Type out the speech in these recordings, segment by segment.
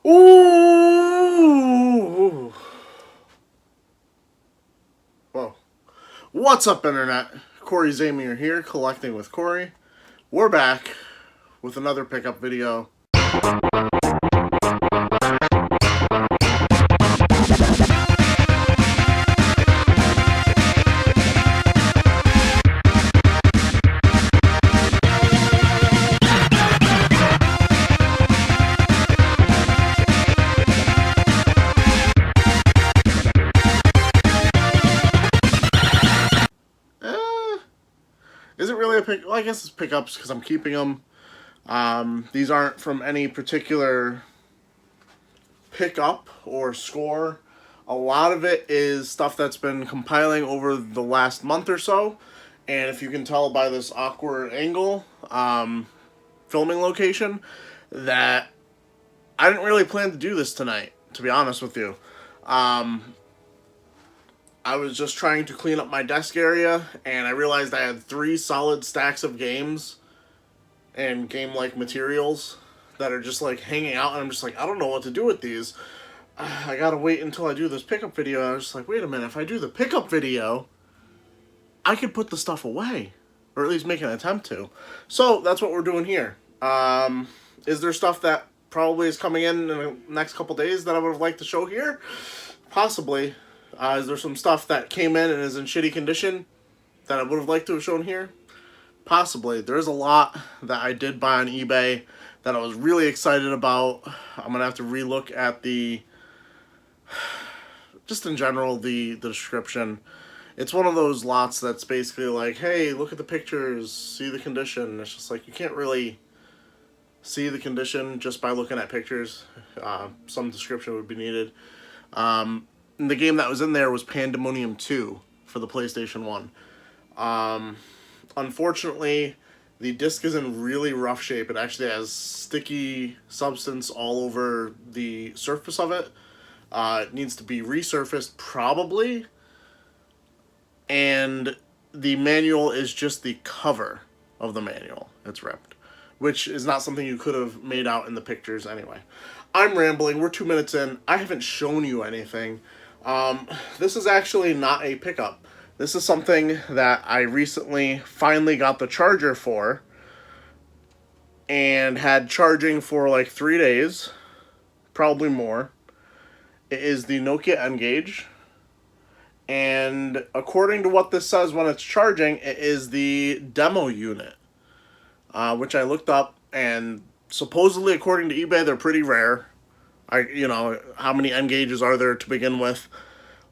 Ooh! Whoa. What's up, Internet? Cory Zamier here, collecting with Cory. We're back with another pickup video. Is it really a pick? Well, I guess it's pickups because I'm keeping them. These aren't from any particular pickup or score. A lot of it is stuff that's been compiling over the last month or so. And if you can tell by this awkward angle, filming location, that I didn't really plan to do this tonight, to be honest with you. I was just trying to clean up my desk area, and I realized I had 3 solid stacks of games and game-like materials that are just like hanging out, and I'm just like, I don't know what to do with these. I gotta wait until I do this pickup video. I was just like, wait a minute, if I do the pickup video, I could put the stuff away, or at least make an attempt to. So that's what we're doing here. Is there stuff that probably is coming in the next couple days that I would have liked to show here? Possibly. Is there some stuff that came in and is in shitty condition that I would have liked to have shown here? Possibly. There's a lot that I did buy on eBay that I was really excited about. I'm going to have to relook at just in general, the description. It's one of those lots that's basically like, hey, look at the pictures, see the condition. It's just like, you can't really see the condition just by looking at pictures. Some description would be needed. The game that was in there was Pandemonium 2 for the PlayStation 1. Unfortunately, the disc is in really rough shape. It actually has sticky substance all over the surface of it. It needs to be resurfaced, probably. And the manual is just the cover of the manual. It's ripped, which is not something you could have made out in the pictures anyway. I'm rambling. We're 2 minutes in. I haven't shown you anything. This is actually not a pickup. This is something that I recently finally got the charger for and had charging for like 3 days, probably more. It is the Nokia N Gauge, and according to what this says when it's charging, it is the demo unit, which I looked up, and supposedly according to eBay, they're pretty rare. How many N gauges are there to begin with,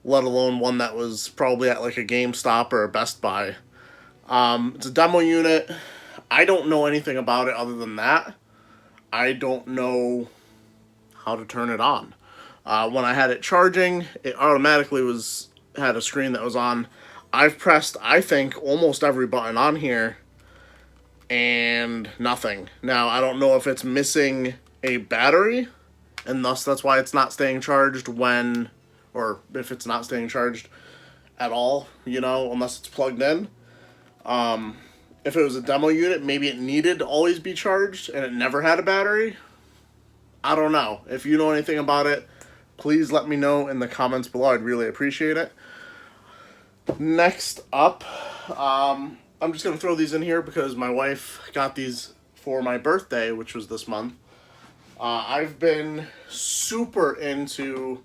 let alone one that was probably at like a GameStop or a Best Buy. It's a demo unit. I don't know anything about it other than that. I don't know how to turn it on. When I had it charging, it automatically had a screen that was on. I've pressed, I think, almost every button on here, and nothing. Now, I don't know if it's missing a battery, and thus that's why it's not staying charged or if it's not staying charged at all, unless it's plugged in. If it was a demo unit, maybe it needed to always be charged and it never had a battery. I don't know. If you know anything about it, please let me know in the comments below. I'd really appreciate it. Next up, I'm just going to throw these in here because my wife got these for my birthday, which was this month. I've been super into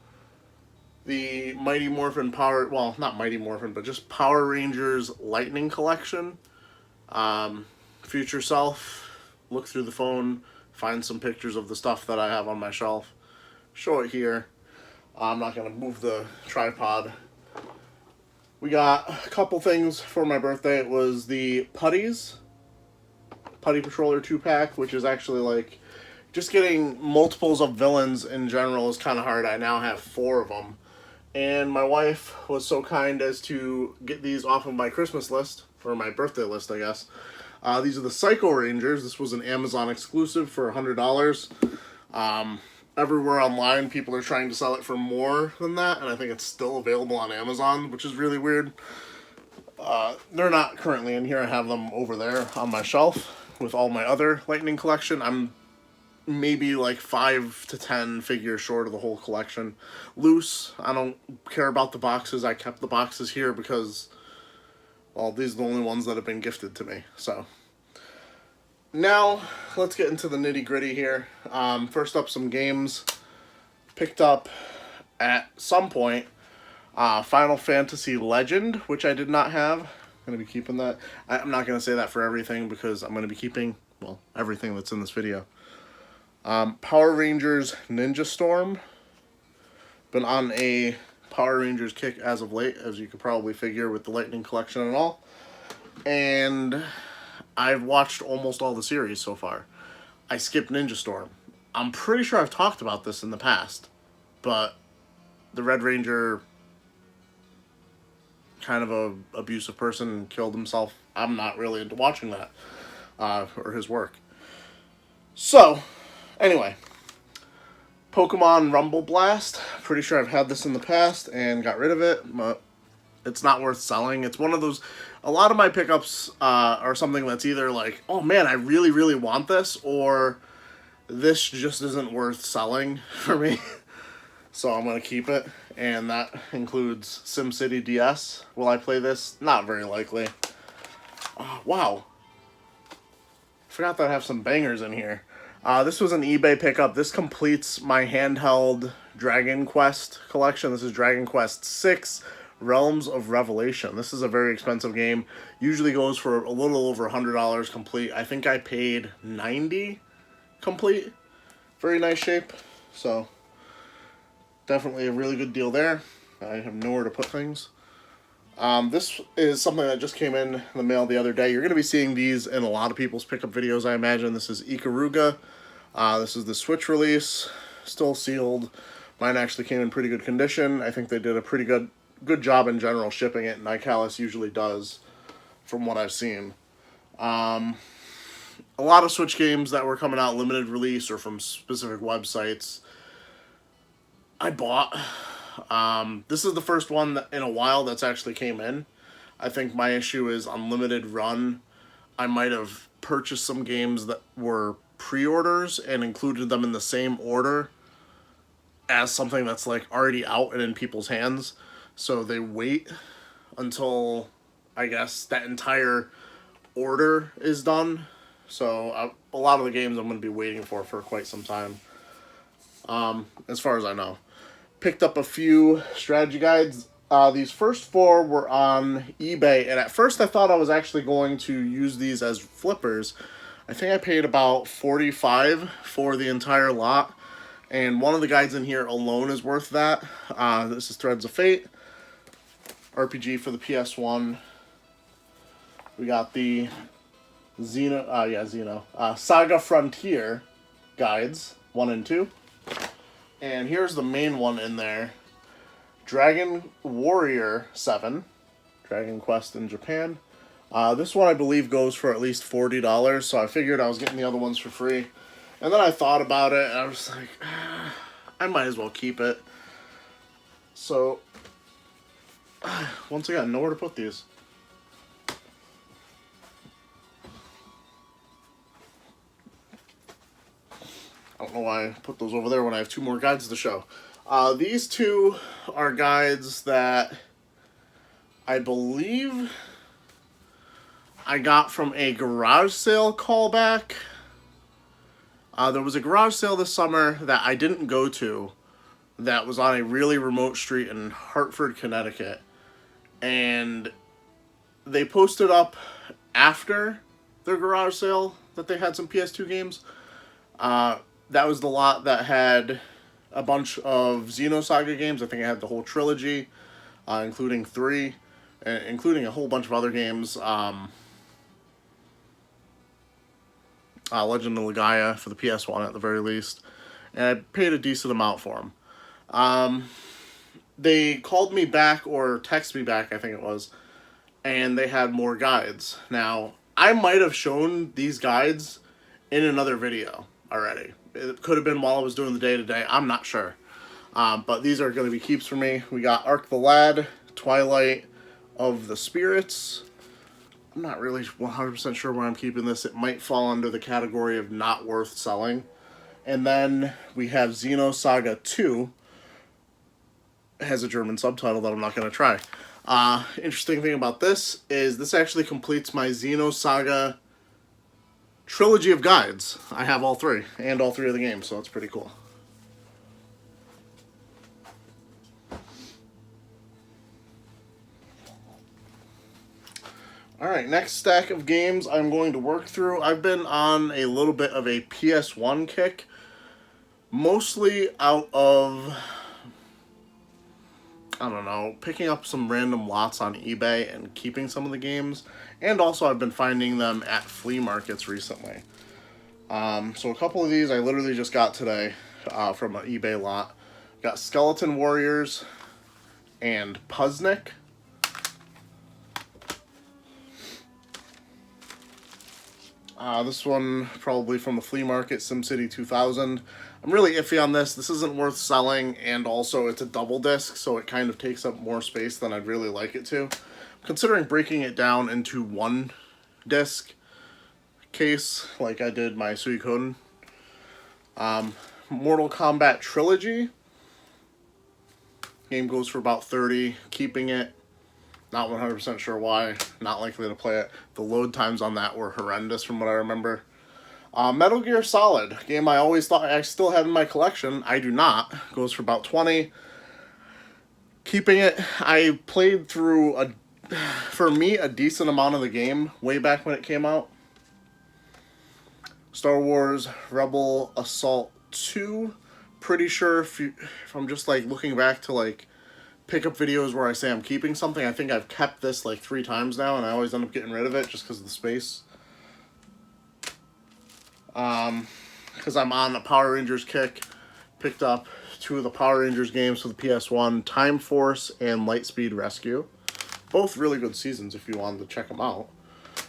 the Mighty Morphin not Mighty Morphin, but just Power Rangers Lightning Collection. Future self, look through the phone, find some pictures of the stuff that I have on my shelf, show it here. I'm not going to move the tripod. We got a couple things for my birthday. It was the Putty Patroller 2-pack, which is actually like, just getting multiples of villains in general is kind of hard. I now have 4 of them. And my wife was so kind as to get these off of my Christmas list, or my birthday list, I guess. These are the Psycho Rangers. This was an Amazon exclusive for $100. Everywhere online, people are trying to sell it for more than that, and I think it's still available on Amazon, which is really weird. They're not currently in here. I have them over there on my shelf with all my other Lightning collection. I'm maybe like 5 to 10 figures short of the whole collection. Loose. I don't care about the boxes. I kept the boxes here because, well, these are the only ones that have been gifted to me. So now let's get into the nitty gritty here. First up, some games. Picked up at some point Final Fantasy Legend, which I did not have. I'm going to be keeping that. I'm not going to say that for everything because I'm going to be keeping, well, everything that's in this video. Power Rangers Ninja Storm. Been on a Power Rangers kick as of late, as you could probably figure with the Lightning Collection and all. And I've watched almost all the series so far. I skipped Ninja Storm. I'm pretty sure I've talked about this in the past, but the Red Ranger, kind of a abusive person, killed himself. I'm not really into watching that, or his work. So, anyway, Pokemon Rumble Blast. Pretty sure I've had this in the past and got rid of it, but it's not worth selling. It's one of those, a lot of my pickups are something that's either like, oh man, I really, really want this, or this just isn't worth selling for me. So I'm going to keep it, and that includes SimCity DS. Will I play this? Not very likely. Wow. Forgot that I have some bangers in here. This was an eBay pickup. This completes my handheld Dragon Quest collection. This is Dragon Quest 6, Realms of Revelation. This is a very expensive game. Usually goes for a little over $100 complete. I think I paid $90 complete. Very nice shape. So, definitely a really good deal there. I have nowhere to put things. This is something that just came in the mail the other day. You're going to be seeing these in a lot of people's pickup videos, I imagine. This is Ikaruga. This is the Switch release. Still sealed. Mine actually came in pretty good condition. I think they did a pretty good job in general shipping it. Nicalis usually does, from what I've seen. A lot of Switch games that were coming out limited release or from specific websites I bought. This is the first one in a while that's actually came in. I think my issue is on limited run, I might have purchased some games that were pre-orders and included them in the same order as something that's like already out and in people's hands. So they wait until, I guess, that entire order is done. So a lot of the games I'm going to be waiting for quite some time, as far as I know. Picked up a few strategy guides. These first 4 were on eBay, and at first I thought I was actually going to use these as flippers. I think I paid about $45 for the entire lot, and one of the guides in here alone is worth that. This is Threads of Fate, RPG for the PS1. We got the Saga Frontier guides, 1 and 2. And here's the main one in there. Dragon Warrior 7. Dragon Quest in Japan. This one I believe goes for at least $40, so I figured I was getting the other ones for free. And then I thought about it, and I was like, I might as well keep it. So, once again, nowhere to put these. I don't know why I put those over there when I have 2 more guides to show. These 2 are guides that I believe I got from a garage sale callback. There was a garage sale this summer that I didn't go to that was on a really remote street in Hartford, Connecticut. And they posted up after their garage sale that they had some PS2 games. That was the lot that had a bunch of Xenosaga games. I think it had the whole trilogy, including 3, including a whole bunch of other games. Legend of Legaia for the PS1 at the very least. And I paid a decent amount for them. They called me back, or texted me back, I think it was, and they had more guides. Now, I might have shown these guides in another video already. It could have been while I was doing the day-to-day. I'm not sure. But these are going to be keeps for me. We got Arc the Lad, Twilight of the Spirits. I'm not really 100% sure where I'm keeping this. It might fall under the category of not worth selling. And then we have Xenosaga 2. It has a German subtitle that I'm not going to try. Interesting thing about this is this actually completes my Xenosaga trilogy of guides. I have all three, and all three of the games, so that's pretty cool. Alright, next stack of games I'm going to work through. I've been on a little bit of a PS1 kick, mostly out of, I don't know, picking up some random lots on eBay and keeping some of the games. And also I've been finding them at flea markets recently. So a couple of these I literally just got today from an eBay lot. Got Skeleton Warriors and Puzznick. This one probably from the flea market, SimCity 2000. I'm really iffy on this. This isn't worth selling, and also it's a double disc, so it kind of takes up more space than I'd really like it to. I'm considering breaking it down into one disc case, like I did my Suikoden. Mortal Kombat Trilogy. Game goes for about $30. Keeping it. Not 100% sure why. Not likely to play it. The load times on that were horrendous from what I remember. Metal Gear Solid. Game I always thought I still had in my collection. I do not. Goes for about $20. Keeping it. I played through, for me, a decent amount of the game way back when it came out. Star Wars Rebel Assault 2. Pretty sure if I'm just like looking back to like pickup videos where I say I'm keeping something, I think I've kept this like 3 times now, and I always end up getting rid of it just because of the space. Because I'm on a Power Rangers kick, picked up 2 of the Power Rangers games for the PS1, Time Force and Lightspeed Rescue. Both really good seasons if you wanted to check them out.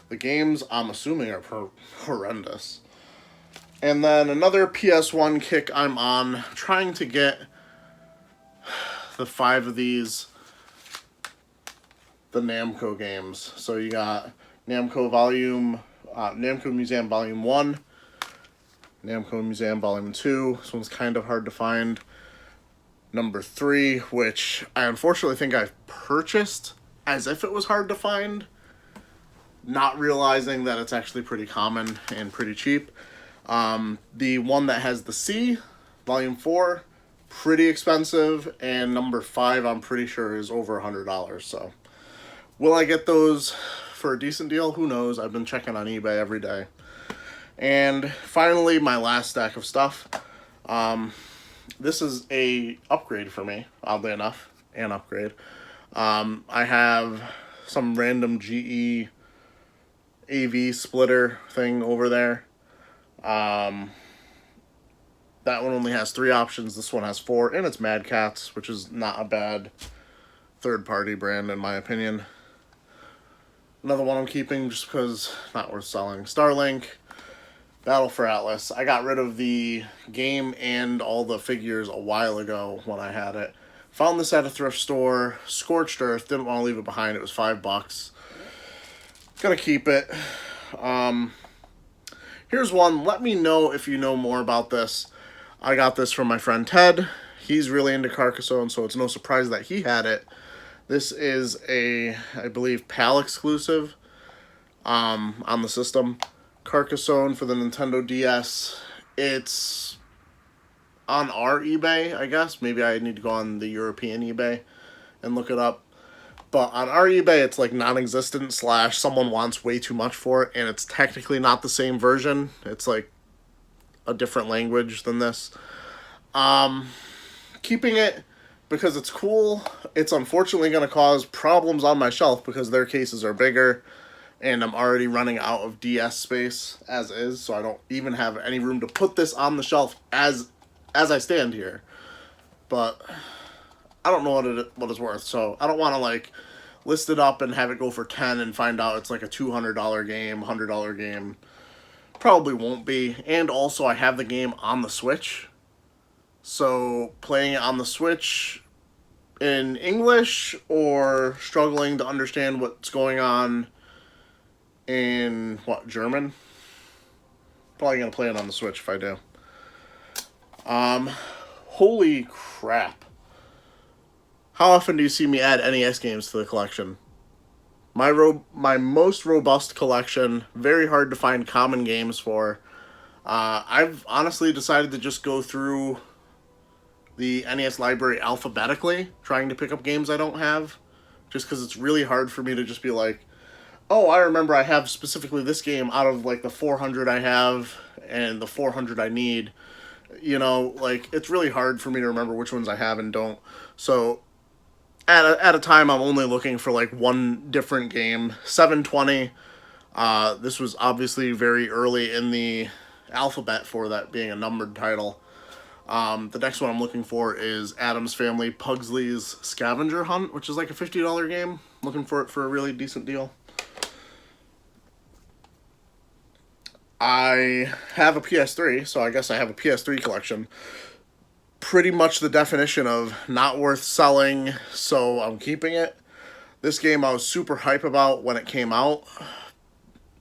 The games, I'm assuming, are horrendous. And then another PS1 kick I'm on, trying to get the 5 of these, the Namco games. So you got Namco Museum Volume 1, Namco Museum Volume 2. This one's kind of hard to find. Number 3, which I unfortunately think I've purchased as if it was hard to find, not realizing that it's actually pretty common and pretty cheap. The one that has the C, Volume 4, pretty expensive, and number 5 I'm pretty sure is over $100. So will I get those for a decent deal? Who knows? I've been checking on eBay every day. And finally, my last stack of stuff. This is a upgrade for me, oddly enough, an upgrade. I have some random GE AV splitter thing over there. That one only has 3 options. This one has 4, and it's Mad Catz, which is not a bad third-party brand in my opinion. Another one I'm keeping just because not worth selling. Starlink, Battle for Atlas. I got rid of the game and all the figures a while ago when I had it. Found this at a thrift store. Scorched earth. Didn't want to leave it behind. It was $5. Gonna keep it. Here's one. Let me know if you know more about this. I got this from my friend Ted. He's really into Carcassonne, so it's no surprise that he had it. This is a, I believe, PAL exclusive on the system. Carcassonne for the Nintendo DS. It's on our eBay, I guess. Maybe I need to go on the European eBay and look it up. But on our eBay, it's like non-existent / someone wants way too much for it, and it's technically not the same version. It's like a different language than this. Keeping it because it's cool. It's unfortunately going to cause problems on my shelf because their cases are bigger, and I'm already running out of DS space as is, so I don't even have any room to put this on the shelf as I stand here. But I don't know what it's worth, so I don't want to like list it up and have it go for $10 and find out it's like a $200 game, $100 game. Probably won't be. And also I have the game on the Switch, so playing it on the Switch in English or struggling to understand what's going on in German? Probably gonna play it on the Switch if I do. Um, holy crap. How often do you see me add NES games to the collection? My most robust collection, very hard to find common games for. I've honestly decided to just go through the NES library alphabetically, trying to pick up games I don't have, just because it's really hard for me to just be like, oh, I remember I have specifically this game out of like the 400 I have and the 400 I need. You know, like it's really hard for me to remember which ones I have and don't. So at a time, I'm only looking for like one different game. 720. This was obviously very early in the alphabet for that being a numbered title. The next one I'm looking for is Addams Family Pugsley's Scavenger Hunt, which is like a $50 game. Looking for it for a really decent deal. I have a PS3, so I guess I have a PS3 collection. Pretty much the definition of not worth selling, so I'm keeping it. This game I was super hype about when it came out.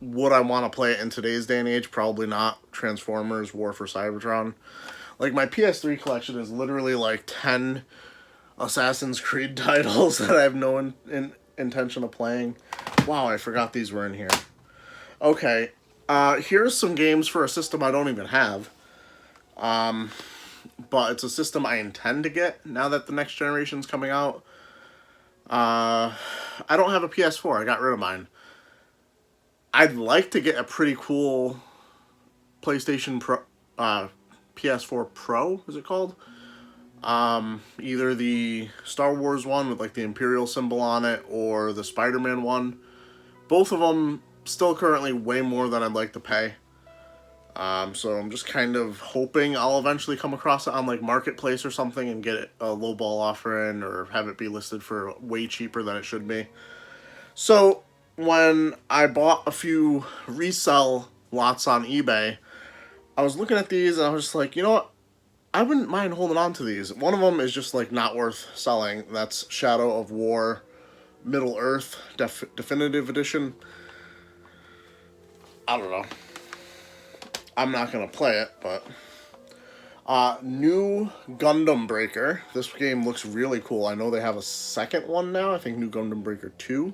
Would I want to play it in today's day and age? Probably not. Transformers, War for Cybertron. Like, my PS3 collection is literally like 10 Assassin's Creed titles that I have no intention of playing. Wow, I forgot these were in here. Okay, here's some games for a system I don't even have. But it's a system I intend to get now that the next generation's coming out. I don't have a PS4. I got rid of mine. I'd like to get a pretty cool PlayStation Pro, PS4 Pro, is it called? Either the Star Wars one with like the Imperial symbol on it or the Spider-Man one. Both of them still currently way more than I'd like to pay. So I'm just kind of hoping I'll eventually come across it on like Marketplace or something and get it a lowball offer in or have it be listed for way cheaper than it should be. So when I bought a few resell lots on eBay, I was looking at these and I was just like, you know what? I wouldn't mind holding on to these. One of them is just like not worth selling. That's Shadow of War Middle Earth Definitive Edition. I don't know. I'm not going to play it, but... New Gundam Breaker. This game looks really cool. I know they have a second one now. I think New Gundam Breaker 2.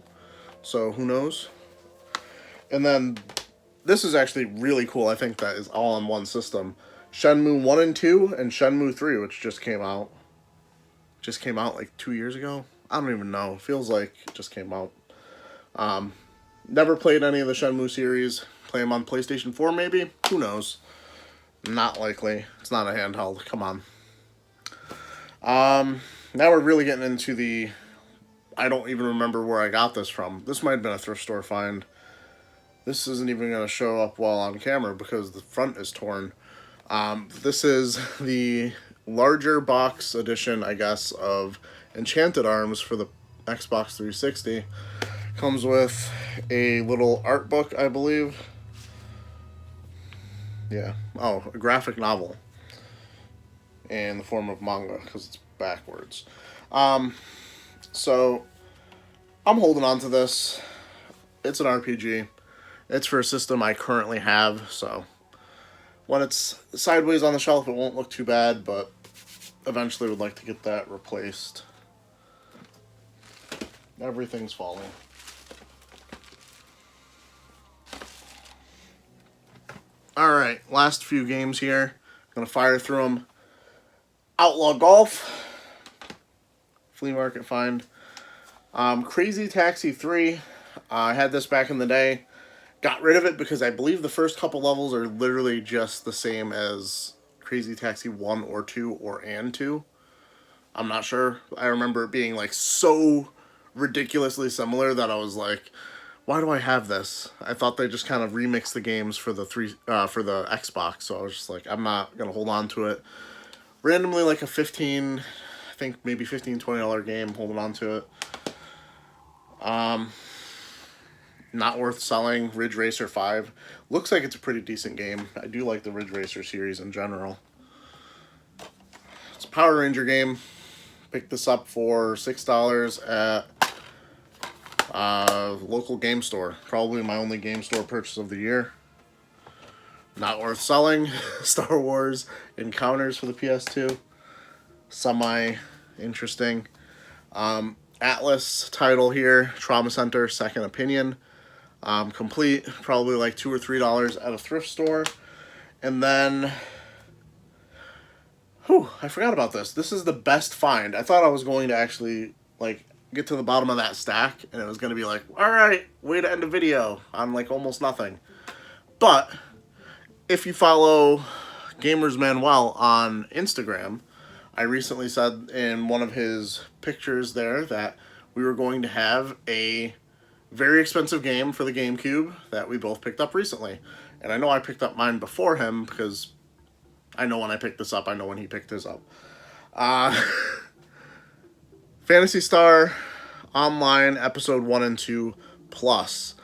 So, who knows? And then, this is actually really cool. I think that is all on one system. Shenmue 1 and 2 and Shenmue 3, which just came out. Just came out like 2 years ago. I don't even know. Feels like it just came out. Never played any of the Shenmue series. Play them on PlayStation 4 maybe? Who knows? Not likely. It's not a handheld. Come on. Now we're really getting into the... I don't even remember where I got this from. This might have been a thrift store find. This isn't even going to show up well on camera because the front is torn. This is the larger box edition, I guess, of Enchanted Arms for the Xbox 360. Comes with a little art book, I believe. Yeah. Oh, a graphic novel. In the form of manga, because it's backwards. So, I'm holding on to this. It's an RPG. It's for a system I currently have, so... When it's sideways on the shelf, it won't look too bad, but eventually would like to get that replaced. Everything's falling. Alright, last few games here. Gonna fire through them. Outlaw Golf. Flea market find. Crazy Taxi 3. I had this back in the day. Got rid of it because I believe the first couple levels are literally just the same as Crazy Taxi 1 or 2 or and 2. I'm not sure. I remember it being like so ridiculously similar that I was like, why do I have this? I thought they just kind of remixed the games for the Xbox, so I was just like, I'm not gonna hold on to it. Randomly like a $15, I think maybe $15-$20 game, holding on to it. Not worth selling. Ridge Racer 5. Looks like it's a pretty decent game. I do like the Ridge Racer series in general. It's a Power Ranger game. Picked this up for $6 at local game store. Probably my only game store purchase of the year. not worth selling. Star Wars Encounters for the PS2. Semi-interesting. Atlas title here, Trauma Center, Second Opinion. Complete, probably like $2 or $3 at a thrift store. And then, I forgot about this. This is the best find. I thought I was going to actually, like, get to the bottom of that stack, and it was going to be like, alright, way to end a video on, like, almost nothing. But, if you follow Gamers Manuel on Instagram, I recently said in one of his pictures there that we were going to have a very expensive game for the GameCube that we both picked up recently. And I know I picked up mine before him because I know when I picked this up, I know when he picked his up. Phantasy Star Online Episode 1 and 2 Plus.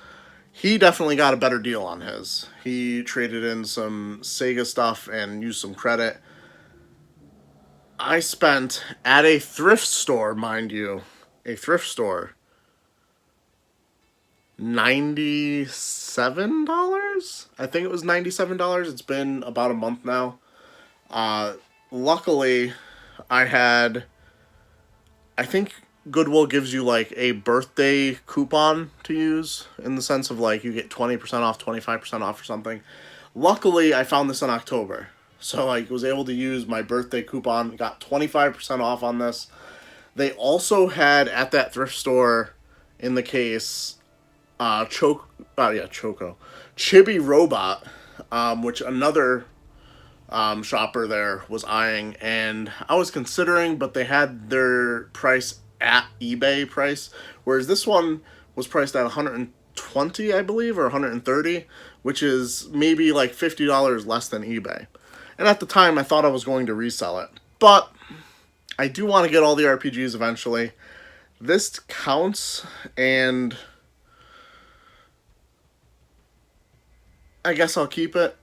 He definitely got a better deal on his. He traded in some Sega stuff and used some credit. I spent, at a thrift store, mind you, a thrift store, $97? I think it was $97. It's been about a month now. Luckily, I think Goodwill gives you like a birthday coupon to use, in the sense of like you get 20% off, 25% off or something. Luckily, I found this in October. So I was able to use my birthday coupon, got 25% off on this. They also had at that thrift store in the case Choco Chibi Robot, which another shopper there was eyeing, and I was considering, but they had their price at eBay price, whereas this one was priced at $120, I believe, or $130, which is maybe like $50 less than eBay. And at the time, I thought I was going to resell it. But I do want to get all the RPGs eventually. This counts, and I guess I'll keep it.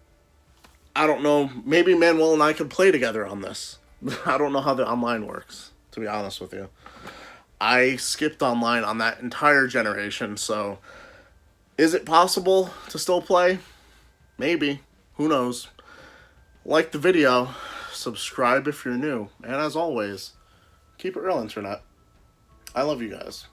I don't know. Maybe Manuel and I could play together on this. I don't know how the online works, to be honest with you. I skipped online on that entire generation, so is it possible to still play? Maybe. Who knows? Like the video, subscribe if you're new, and as always, keep it real, Internet. I love you guys.